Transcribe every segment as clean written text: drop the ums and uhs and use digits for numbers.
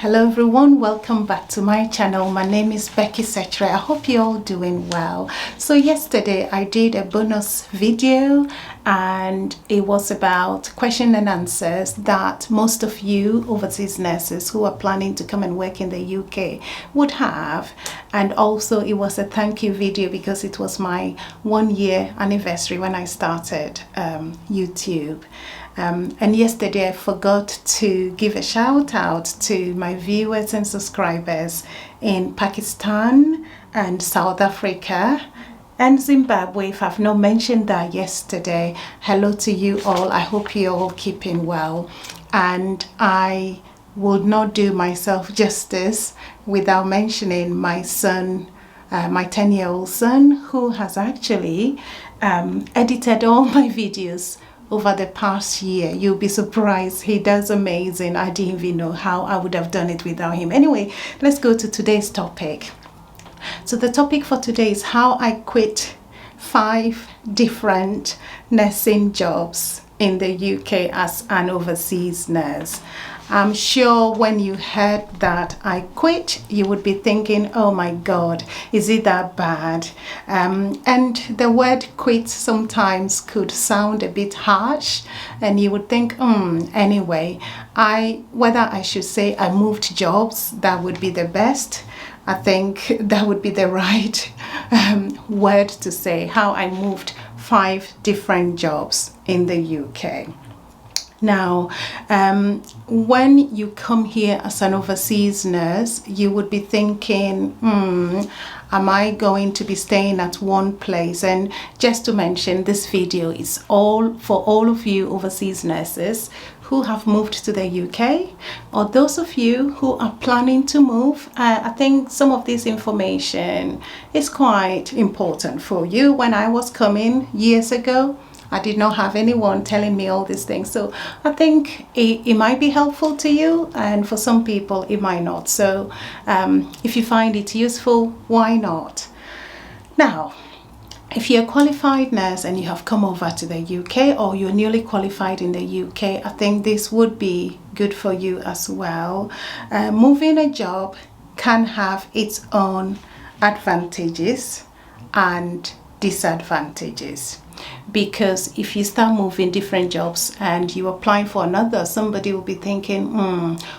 Hello everyone, welcome back to my channel. My name is Becky Sekyere. I hope you're all doing well. So yesterday I did a bonus video and it was about question and answers that most of you overseas nurses who are planning to come and work in the UK would have. And also it was a thank you video because it was my 1-year anniversary when I started YouTube. And yesterday I forgot to give a shout out to my viewers and subscribers in Pakistan and South Africa and Zimbabwe. If I've not mentioned that yesterday, hello to you all. I hope you're all keeping well. And I would not do myself justice without mentioning my son, my 10-year-old son, who has actually edited all my videos over the past year. You'll be surprised. He does amazing. I didn't even know how I would have done it without him. Anyway, let's go to today's topic. So the topic for today is how I quit 5 different nursing jobs in the UK as an overseas nurse. I'm sure when you heard that I quit, you would be thinking, oh my God, is it that bad? And the word quit sometimes could sound a bit harsh and you would think, anyway, whether I should say I moved jobs, that would be the best. I think that would be the right word to say, how I moved 5 different jobs in the UK. Now, when you come here as an overseas nurse, you would be thinking, am I going to be staying at one place? And just to mention, this video is all for all of you overseas nurses who have moved to the UK, or those of you who are planning to move. I think some of this information is quite important for you. When I was coming years ago, I did not have anyone telling me all these things. So I think it might be helpful to you, and for some people it might not. So if you find it useful, why not? Now, if you're a qualified nurse and you have come over to the UK, or you're newly qualified in the UK, I think this would be good for you as well. Moving a job can have its own advantages and disadvantages. Because if you start moving different jobs and you apply for another, somebody will be thinking,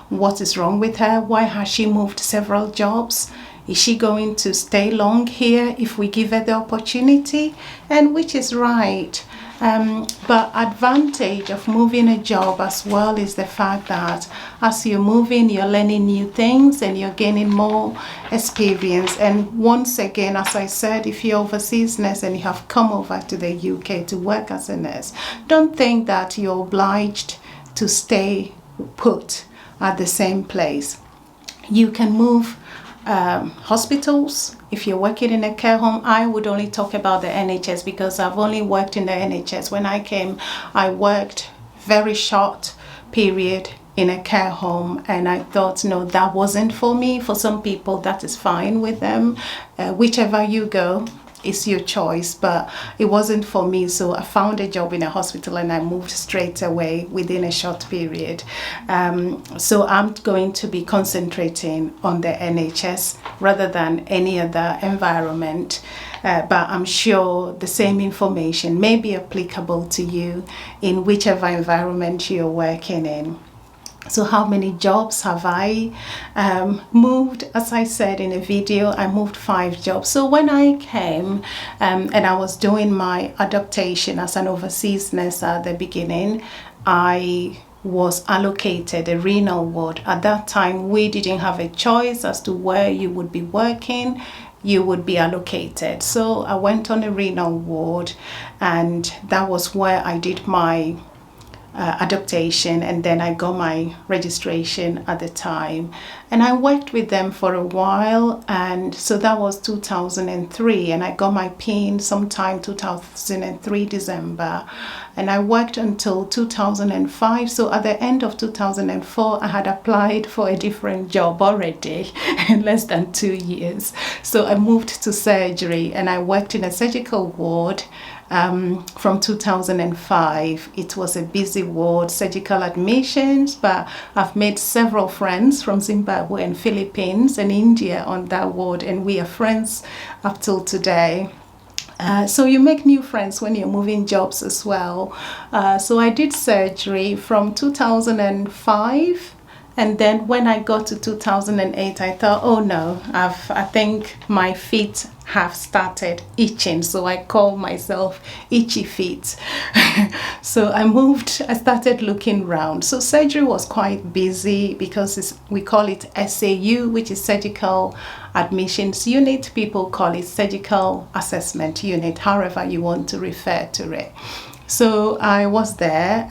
what is wrong with her? Why has she moved several jobs? Is she going to stay long here if we give her the opportunity? And which is right. But advantage of moving a job as well is the fact that as you're moving, you're learning new things and you're gaining more experience. And once again, as I said, if you're overseas nurse and you have come over to the UK to work as a nurse, don't think that you're obliged to stay put at the same place. You can move hospitals. If you're working in a care home, I would only talk about the NHS because I've only worked in the NHS. When I came, I worked very short period in a care home and I thought, no, that wasn't for me. For some people, that is fine with them. Whichever you go, it's your choice, but it wasn't for me. So I found a job in a hospital and I moved straight away within a short period. So I'm going to be concentrating on the NHS rather than any other environment. But I'm sure the same information may be applicable to you in whichever environment you're working in. So how many jobs have I moved? As I said in a video, I moved 5 jobs. So when I came and I was doing my adaptation as an overseas nurse at the beginning, I was allocated a renal ward. At that time, we didn't have a choice as to where you would be working. You would be allocated. So I went on a renal ward and that was where I did my adaptation, and then I got my registration at the time and I worked with them for a while, and so that was 2003 and I got my PIN sometime 2003 December, and I worked until 2005. So at the end of 2004 I had applied for a different job already in less than 2 years. So I moved to surgery and I worked in a surgical ward from 2005. It was a busy ward, surgical admissions, but I've made several friends from Zimbabwe and Philippines and India on that ward, and we are friends up till today. So you make new friends when you're moving jobs as well. So I did surgery from 2005. And then when I got to 2008, I thought, oh no, I think my feet have started itching. So I call myself itchy feet. So I started looking around. So surgery was quite busy because we call it SAU, which is surgical admissions unit. People call it surgical assessment unit, however you want to refer to it. So I was there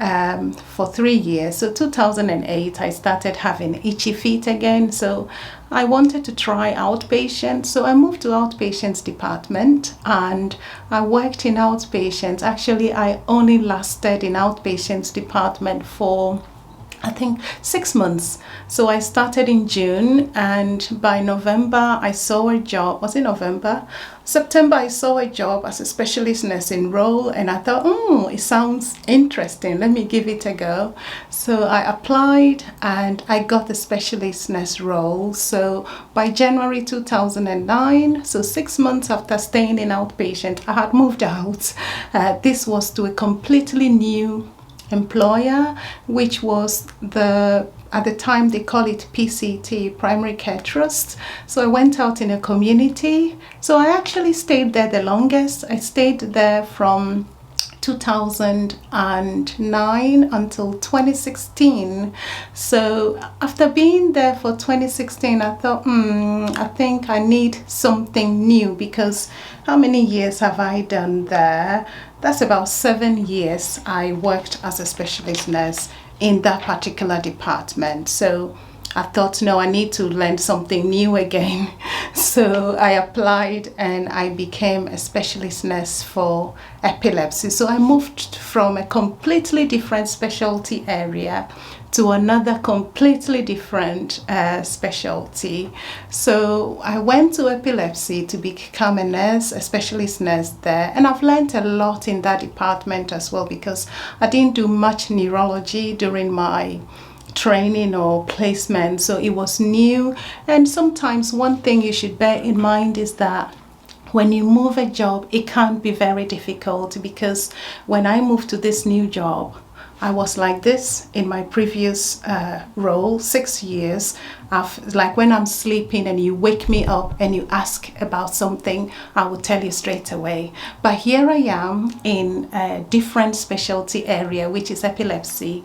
for 3 years. So 2008, I started having itchy feet again. So I wanted to try outpatient. So I moved to outpatients department and I worked in outpatients. Actually, I only lasted in outpatients department for I think 6 months. So I started in June, and by November I saw a job. Was it November? September I saw a job as a specialist nursing role, and I thought, it sounds interesting. Let me give it a go. So I applied and I got the specialist nurse role. So by January 2009, so 6 months after staying in outpatient, I had moved out. This was to a completely new employer, which was at the time they call it PCT, Primary Care Trust. So I went out in a community. So I actually stayed there the longest. I stayed there from 2009 until 2016. So after being there for 2016, I thought, I think I need something new, because how many years have I done there? That's about 7 years I worked as a specialist nurse in that particular department. So I thought, no, I need to learn something new again. So I applied and I became a specialist nurse for epilepsy. So I moved from a completely different specialty area to another completely different specialty. So I went to epilepsy to become a nurse, a specialist nurse there. And I've learned a lot in that department as well, because I didn't do much neurology during my training or placement. So it was new. And sometimes one thing you should bear in mind is that when you move a job, it can be very difficult, because when I moved to this new job, I was like this in my previous role, 6 years. Like when I'm sleeping and you wake me up and you ask about something, I will tell you straight away. But here I am in a different specialty area, which is epilepsy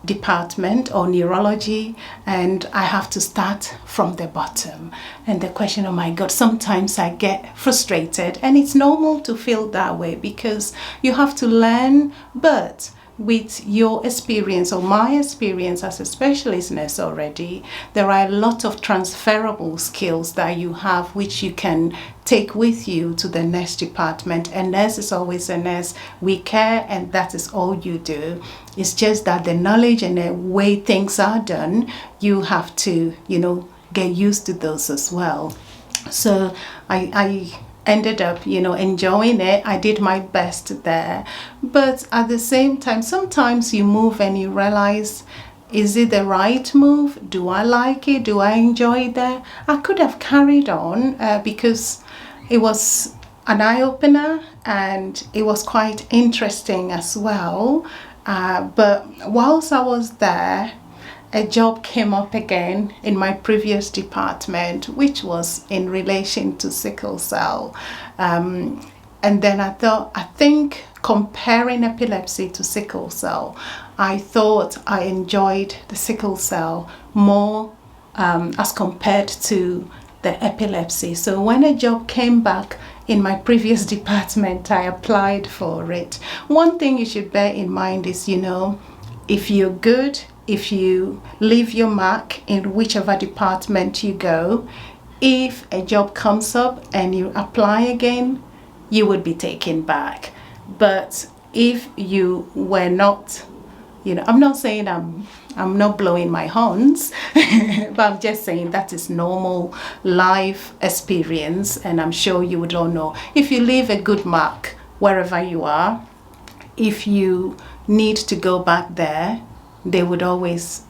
department or neurology, and I have to start from the bottom. And the question, oh my God, sometimes I get frustrated, and it's normal to feel that way because you have to learn. But with your experience or my experience as a specialist nurse already, there are a lot of transferable skills that you have which you can take with you to the nurse department. A nurse is always a nurse. We care, and that is all you do. It's just that the knowledge and the way things are done, you have to, get used to those as well. So I ended up, enjoying it. I did my best there. But at the same time, sometimes you move and you realize, is it the right move? Do I like it? Do I enjoy it there? I could have carried on because it was an eye-opener and it was quite interesting as well. But whilst I was there, a job came up again in my previous department, which was in relation to sickle cell. And then I think comparing epilepsy to sickle cell, I thought I enjoyed the sickle cell more as compared to the epilepsy. So when a job came back in my previous department, I applied for it. One thing you should bear in mind is, if you're good, if you leave your mark in whichever department you go, if a job comes up and you apply again, you would be taken back. But if you were not, I'm not saying I'm not blowing my horns, but I'm just saying that is normal life experience, and I'm sure you would all know. If you leave a good mark, wherever you are. If you need to go back there, they would always,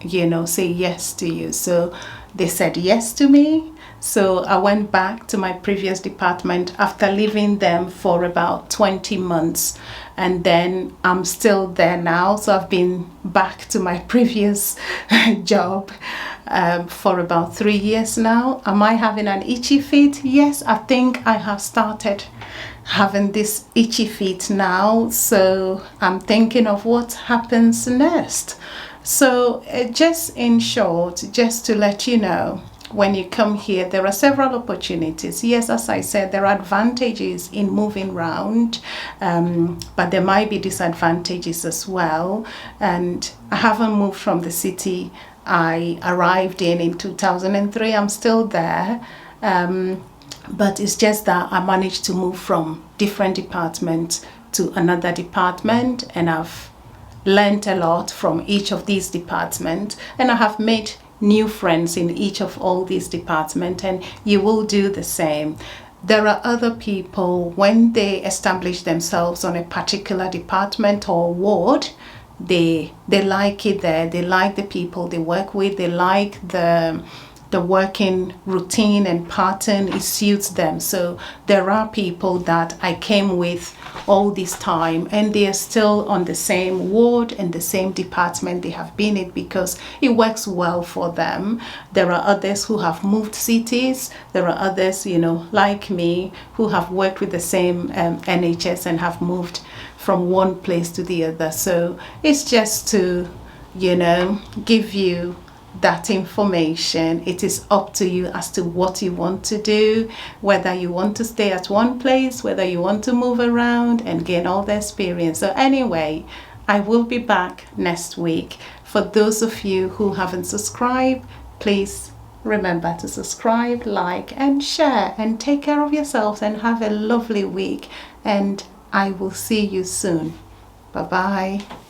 say yes to you. So they said yes to me. So I went back to my previous department after leaving them for about 20 months. And then I'm still there now. So I've been back to my previous job for about 3 years now. Am I having an itchy feet? Yes, I think I have started having this itchy feet now. So I'm thinking of what happens next. So just in short, just to let you know, when you come here, there are several opportunities. Yes, as I said, there are advantages in moving around, but there might be disadvantages as well. And I haven't moved from the city I arrived in 2003. I'm still there. But it's just that I managed to move from different departments to another department, and I've learned a lot from each of these departments, and I have made new friends in each of all these departments, and you will do the same. There are other people, when they establish themselves on a particular department or ward, they like it there. They like the people they work with. They like the working routine and pattern. It suits them. So there are people that I came with all this time, and they are still on the same ward and the same department they have been in because it works well for them. There are others who have moved cities. There are others, like me, who have worked with the same NHS and have moved from one place to the other. So it's just to, give you that information. It is up to you as to what you want to do, whether you want to stay at one place, whether you want to move around and gain all the experience. So anyway, I will be back next week. For those of you who haven't subscribed, please remember to subscribe, like and share, and take care of yourselves and have a lovely week, and I will see you soon. Bye bye.